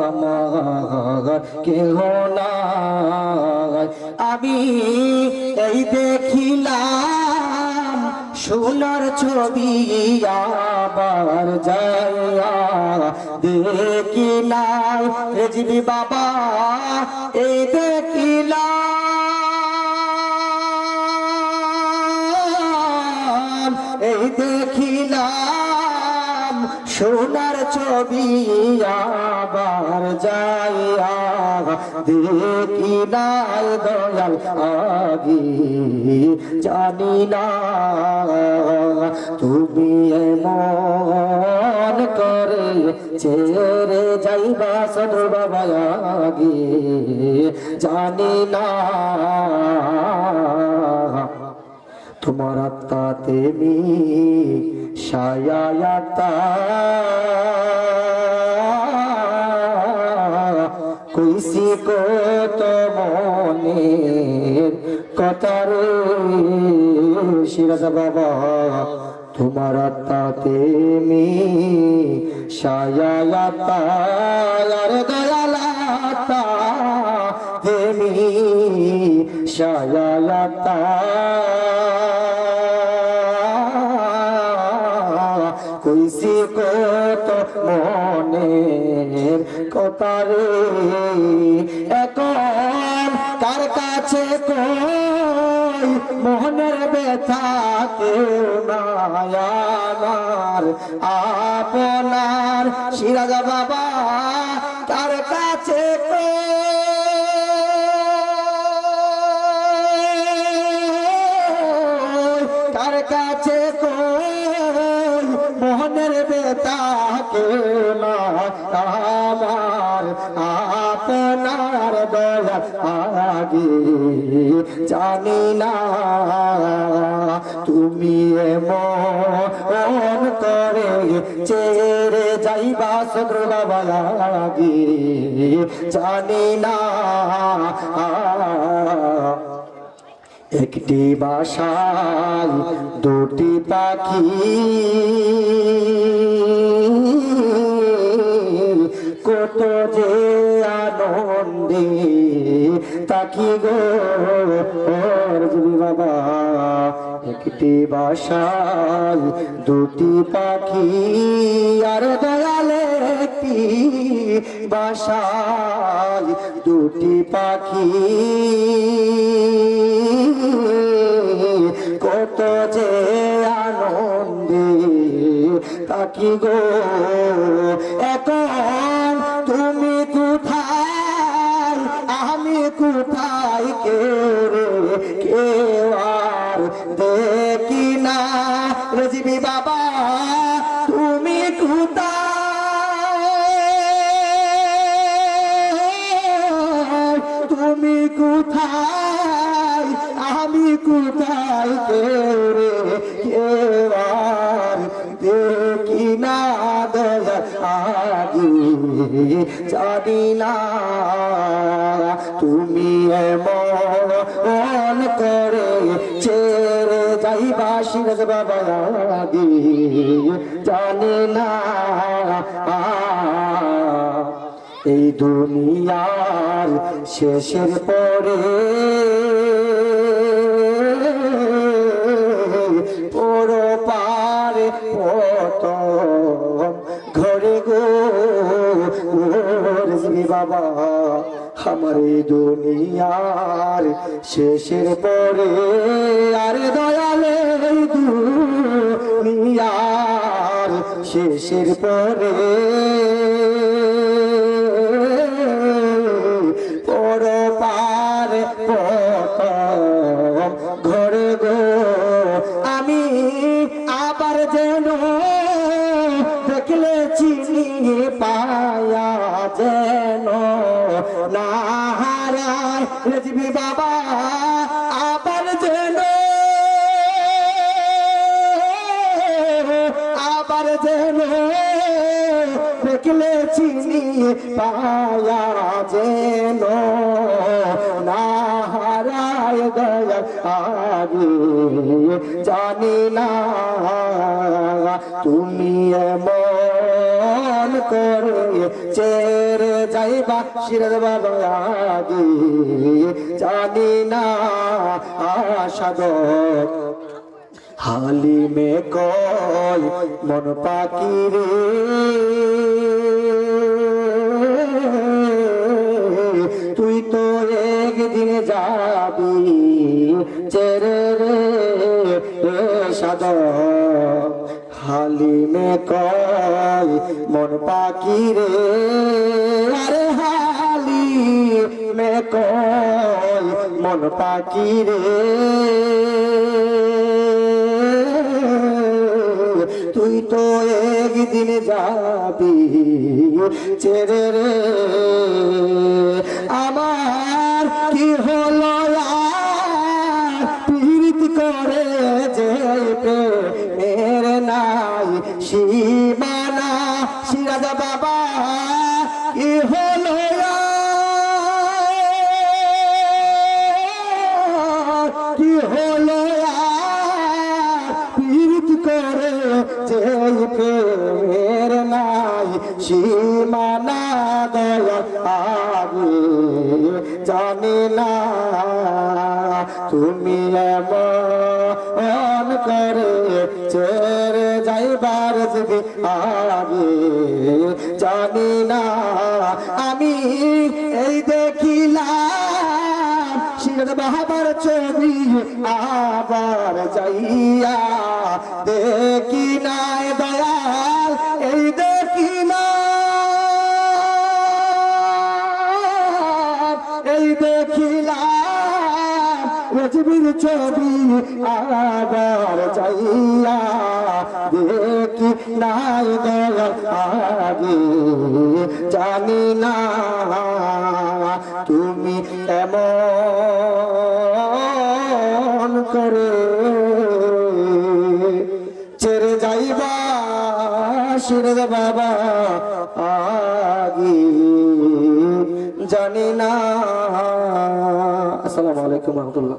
আমার কেহ নাই। আমি এই দেখিলাম সোনার ছবি আবার যাইয়া দেখি নাই রেজবি বাবা এই দেখিলাম সোনার ছবি আবার যাইয়া দেখি নাই দয়াল আগে জানি না তুমি এমন করে ছেড়ে যাইবা সদর বাবা আগে জানি না তোমার আত্মাতে মি সায়াতা কইসি কত মনের কথা রে সিরাজ বাবা তোমার আত্মাতে মি সায়াতা আর দয়ালাতা হেমি সায়াতা কইসি কত মনের কথা রে এখন কার কাছে কই মনের ব্যথা কেউ নাই আমার আপনার সিরাজ বাবা কার কাছে কার কাছে মোহনের বেতা কেউ না আমার আপনার দয়া আগে জানি না তুমি এমন করে ছেড়ে যাইবা সদর বাবা আগে জানি না একটি বাসায় দুটি পাখি কত যে আনন্দে তাকি গো বাবা একটি বাসায় দুটি পাখি আর দয়ালে একটি বাসায় দুটি পাখি কত যে আনন্দে তাকি গো এখন তুমি কোথায় আমি কোথায় কেউ আর দেখি না রেজবি বাবা তুমি কোথায় আমি কোথায় কেউ আর দেখি না দয়া আগে জানি না তুমি এমন করে ছেড়ে যাইবা সিরাজ বাবা আগে জানি না এই দুনিয়ার শেষের পরে পরপারে প্রথম ঘরে গো বাবা আমার এই দুনিয়ার শেষের পরে আরে দয়ালে দুনিয়ার শেষের পরে পরপারে প্রথম ঘরে গো আমি আবার যেন দেখলে চিনি পায়া যেন না হারায় রেজবি বাবা আবার যেন দেখলে চিনি পায়া যেন না হারায় দয়া আগে জানি না তুমি এমন করে চেরে যাইবা শিরদ বাবা আগে জানি না আশাদত হালিমে কয় মন পাখি রে তুই তো একদিন যাবি চেরে রে সাদত হালিমে কয় মন পাখি রে আরে হালিমে কয় মন পাখি রে তুই তো একদিন যাবি ছেড়ে রে আমার কি হলো আর পীড়িত করে যে প্রেমের নাই সীমানা সিরাজ বাবা কি হলো কি হলো পীড়িত করে যে প্রেমের নাই সীমানা দয়া আগে জানি না তুমি এমন করে ছেড়ে যাইবার যদি আগে জানি না আমি এই দেখিলাম শিরদ বাবার ছবি আবার যাইয়া দেখি নাই দয়াল এই দেখি না এই দেখিলাম রজবীর ছবি আবার যাইয়া দেখি নাই দয়াল আগে জানি না তুমি এমন করে ছেড়ে যাইবা শিরদ বাবা আগে জানি না। আসসালামু আলাইকুম ওয়া রাহমাতুল্লাহ।